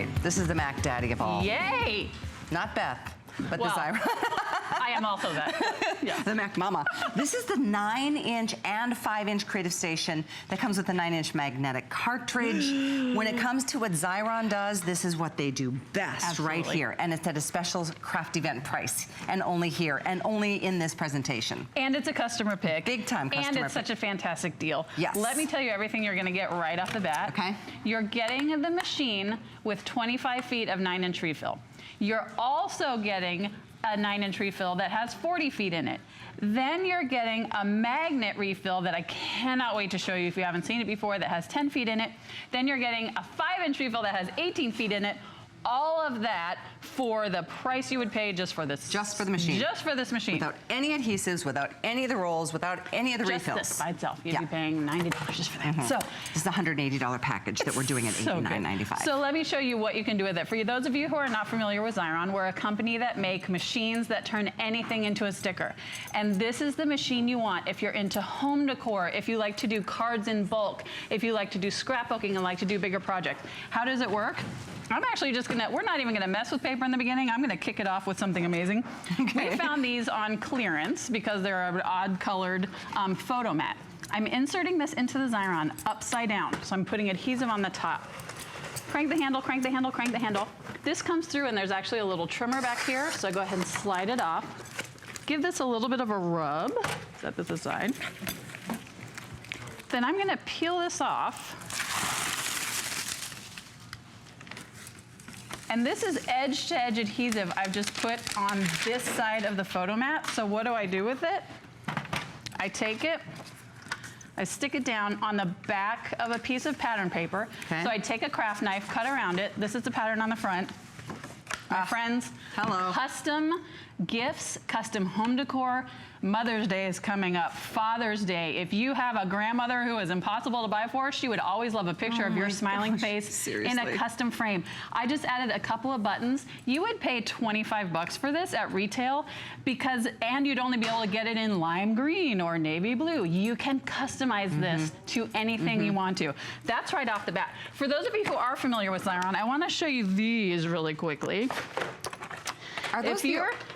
right, this is the Mac Daddy of all. Yay! Not Beth, but well, the Xyron. I am also that. Yeah. The Mac Mama. This is the 9-inch and 5-inch Creative Station that comes with the 9-inch magnetic cartridge. When it comes to what Xyron does, this is what they do best. Absolutely. Right here. And it's at a special craft event price. And only here. And only in this presentation. And it's a customer pick. Big time customer pick. And it's such a fantastic deal. Yes. Let me tell you everything you're going to get right off the bat. Okay. You're getting the machine with 25 feet of 9-inch refill. You're also getting a 9-inch refill that has 40 feet in it. Then you're getting a magnet refill that I cannot wait to show you if you haven't seen it before, that has 10 feet in it. Then you're getting a 5-inch refill that has 18 feet in it. All of that for the price you would pay just for this. Just for the machine. Just for this machine. Without any adhesives, without any of the rolls, without any of the refills. Just this by itself. You'd be paying $90 just for that. So this is a $180 package that we're doing at $89.95. So let me show you what you can do with it. For those of you who are not familiar with Xyron, we're a company that make machines that turn anything into a sticker. And this is the machine you want if you're into home decor, if you like to do cards in bulk, if you like to do scrapbooking and like to do bigger projects. How does it work? I'm actually just gonna, we're not even gonna mess with paper in the beginning. I'm gonna kick it off with something amazing. Okay. We found these on clearance because they're an odd colored photo mat. I'm inserting this into the Xyron upside down. So I'm putting adhesive on the top. Crank the handle, crank the handle, crank the handle. This comes through and there's actually a little trimmer back here. So I go ahead and slide it off. Give this a little bit of a rub. Set this aside. Then I'm gonna peel this off. And this is edge-to-edge adhesive I've just put on this side of the photo mat. So what do I do with it? I take it, I stick it down on the back of a piece of pattern paper. Okay. So I take a craft knife, cut around it. This is the pattern on the front. My friends, hello. Custom gifts, custom home decor. Mother's Day is coming up, Father's Day. If you have a grandmother who is impossible to buy for, she would always love a picture of your smiling face in a custom frame. I just added a couple of buttons. You would pay 25 bucks for this at retail because, and you'd only be able to get it in lime green or navy blue. You can customize this to anything you want to. That's right off the bat. For those of you who are familiar with Xyron, I want to show you these really quickly. Are those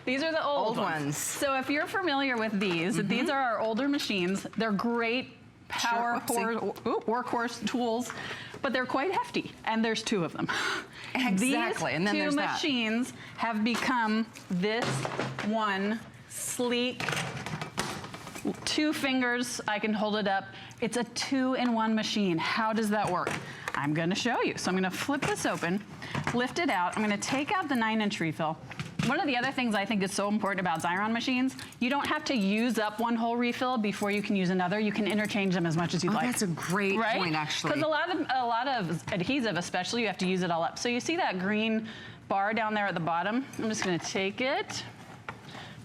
these are the old ones. So if you're familiar with these, these are our older machines. They're great workhorse tools, but they're quite hefty, and there's 2 of them. Exactly, and then these there's 2 machines have become this one sleek, 2 fingers, I can hold it up. It's a 2-in-1 machine. How does that work? I'm gonna show you. So I'm gonna flip this open, lift it out. I'm gonna take out the 9-inch refill. One of the other things I think is so important about Xyron machines, you don't have to use up one whole refill before you can use another. You can interchange them as much as you'd like. That's a great point, actually. Because a lot of adhesive, especially, you have to use it all up. So you see that green bar down there at the bottom? I'm just gonna take it,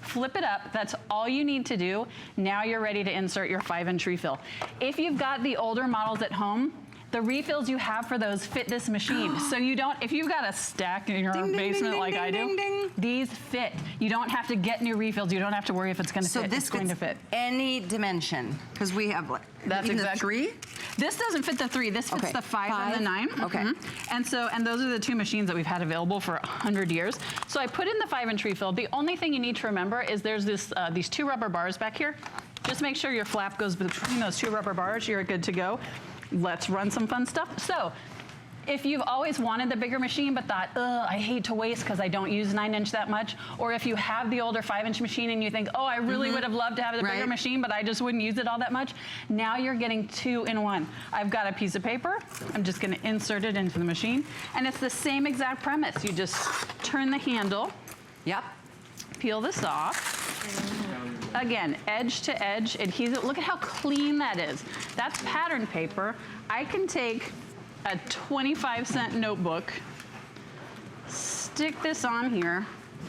flip it up. That's all you need to do. Now you're ready to insert your 5-inch refill. If you've got the older models at home, the refills you have for those fit this machine. So you don't, if you've got a stack in your basement like I do, these fit. You don't have to get new refills. You don't have to worry if it's gonna fit. It's going to fit. Any dimension, because we have like, that's exactly. 3? This doesn't fit the 3. This fits the 5 and the 9. Okay. And so, and those are the 2 machines that we've had available for 100 years. So I put in the 5-inch refill. The only thing you need to remember is there's this these 2 rubber bars back here. Just make sure your flap goes between those 2 rubber bars. You're good to go. Let's run some fun stuff. So, if you've always wanted the bigger machine but thought, I hate to waste because I don't use 9-inch that much, or if you have the older 5-inch machine and you think, oh, I really would have loved to have the bigger machine, but I just wouldn't use it all that much, now you're getting 2-in-1. I've got a piece of paper. I'm just gonna insert it into the machine. And it's the same exact premise. You just turn the handle. Yep. Peel this off. Again, edge to edge adhesive. Look at how clean that is. That's pattern paper. I can take a 25-cent notebook, stick this on here,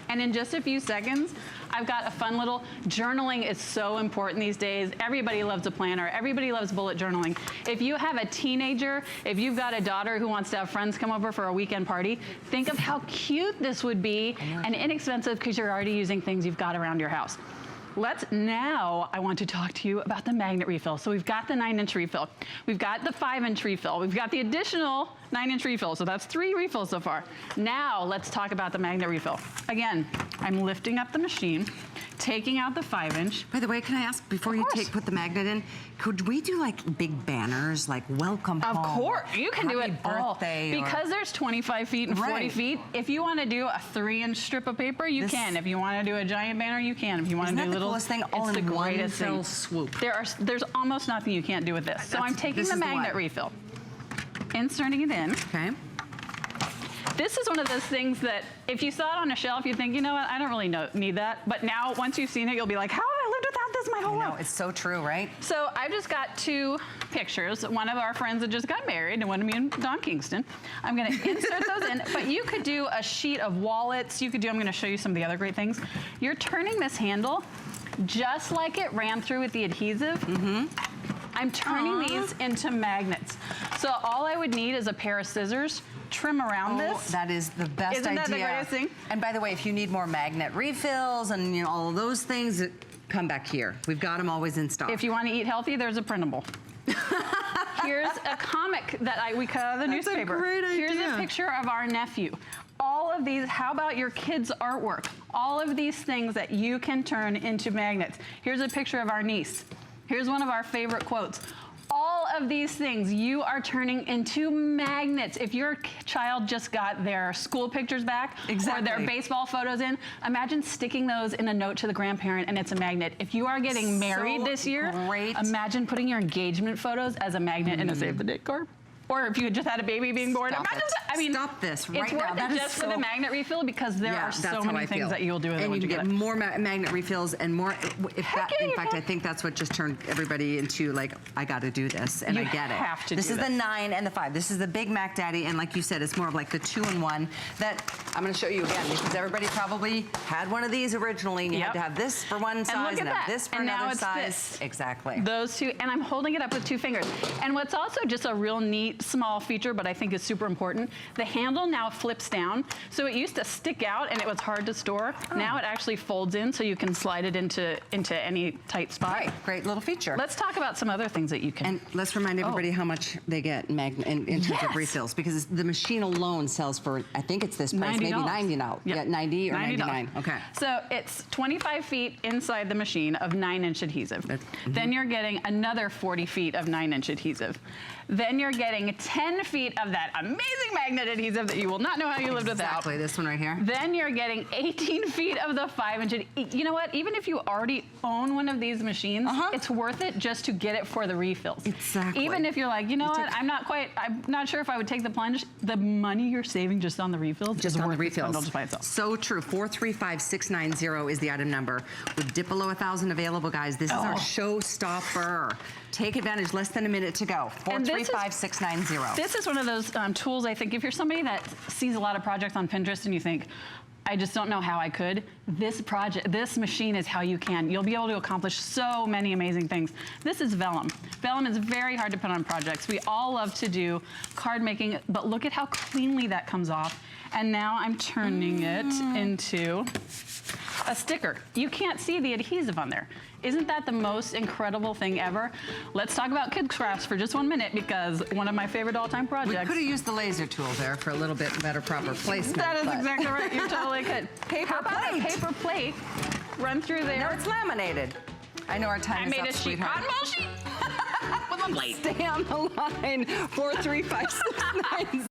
and in just a few seconds, I've got a fun little, journaling is so important these days. Everybody loves a planner. Everybody loves bullet journaling. If you have a teenager, if you've got a daughter who wants to have friends come over for a weekend party, think of how cute this would be and inexpensive because you're already using things you've got around your house. Now I want to talk to you about the magnet refill. So we've got the 9-inch refill. We've got the 5-inch refill. We've got the additional 9-inch refill. So that's 3 refills so far. Now let's talk about the magnet refill. Again, I'm lifting up the machine, taking out the 5-inch. By the way, can I ask, before you put the magnet in, could we do like big banners, like welcome home? Of course, you can do it all. Birthday, because there's 25 feet and 40 feet. If you want to do a 3-inch strip of paper, you can. If you want to do a giant banner, you can. If you want to do little, coolest thing, all it's in the one greatest fell thing. swoop. There's almost nothing you can't do with this. So I'm taking the magnet refill, inserting it in. Okay. This is one of those things that if you saw it on a shelf, you'd think, you know what, I don't really need that. But now, once you've seen it, you'll be like, how have I lived without this my whole life? It's so true, right? So I've just got 2 pictures. One of our friends that just got married and one of me and Don Kingston. I'm gonna insert those in, but you could do a sheet of wallets. You could do, I'm gonna show you some of the other great things. You're turning this handle just like it ran through with the adhesive. I'm turning these into magnets. So all I would need is a pair of scissors, trim around this. That is the best idea. Isn't that the greatest thing? And by the way, if you need more magnet refills and all of those things, come back here. We've got them always in stock. If you want to eat healthy, there's a printable. Here's a comic that we cut out of the newspaper. That's a great idea. Here's a picture of our nephew. All of these, how about your kids' artwork? All of these things that you can turn into magnets. Here's a picture of our niece. Here's one of our favorite quotes. All of these things you are turning into magnets. If your child just got their school pictures back or their baseball photos in, imagine sticking those in a note to the grandparent and it's a magnet. If you are getting married this year, imagine putting your engagement photos as a magnet in a save the date card. Or if you had just had a baby being born, imagine that. I mean, stop this right it's now. worth it just for the magnet refill because there are so many things that you'll do with it. And you can get more magnet refills and more. In fact, I think that's what just turned everybody into like, I got to do this, and I get it. Have to this is the 9 and the 5. This is the big Mac Daddy, and like you said, it's more of like the 2-in-1 that I'm going to show you again because everybody probably had one of these originally, and you had to have this for one size and have this for another size. Exactly. Those 2, and I'm holding it up with 2 fingers. And what's also just a real neat small feature, but I think is super important. The handle now flips down. So it used to stick out and it was hard to store. Now it actually folds in so you can slide it into any tight spot. Right, great little feature. Let's talk about some other things that you can. And let's remind everybody how much they get in terms of refills, because the machine alone sells for, I think it's this price, maybe 90 now. Yep. Yeah, 90 or 99. Okay. So it's 25 feet inside the machine of 9-inch adhesive. Then you're getting another 40 feet of 9-inch adhesive. Then you're getting 10 feet of that amazing magnet adhesive that you will not know how you lived without. Exactly, this one right here. Then you're getting 18 feet of the 5-inch. You know what? Even if you already own one of these machines, it's worth it just to get it for the refills. Exactly. Even if you're like, you know what? I'm not sure if I would take the plunge. The money you're saving just on the refills just is on worth the refills. Just by itself. So true. 435690 is the item number. With dip below 1,000 available, guys, this is our showstopper. Take advantage. Less than a minute to go. 435690. This is one of those tools, I think, if you're somebody that sees a lot of projects on Pinterest and you think, I just don't know how I could, this machine is how you can. You'll be able to accomplish so many amazing things. This is vellum. Vellum is very hard to put on projects. We all love to do card making, but look at how cleanly that comes off. And now I'm turning it into a sticker. You can't see the adhesive on there. Isn't that the most incredible thing ever? Let's talk about kids crafts for just 1 minute because one of my favorite all-time projects. We could have used the laser tool there for a little bit better proper placement. That is exactly right. You totally could. Paper plate. A paper plate. Run through there. No, it's laminated. I know our time is up, I made a sheet, cotton ball sheet with a plate. Stay on the line. 435690.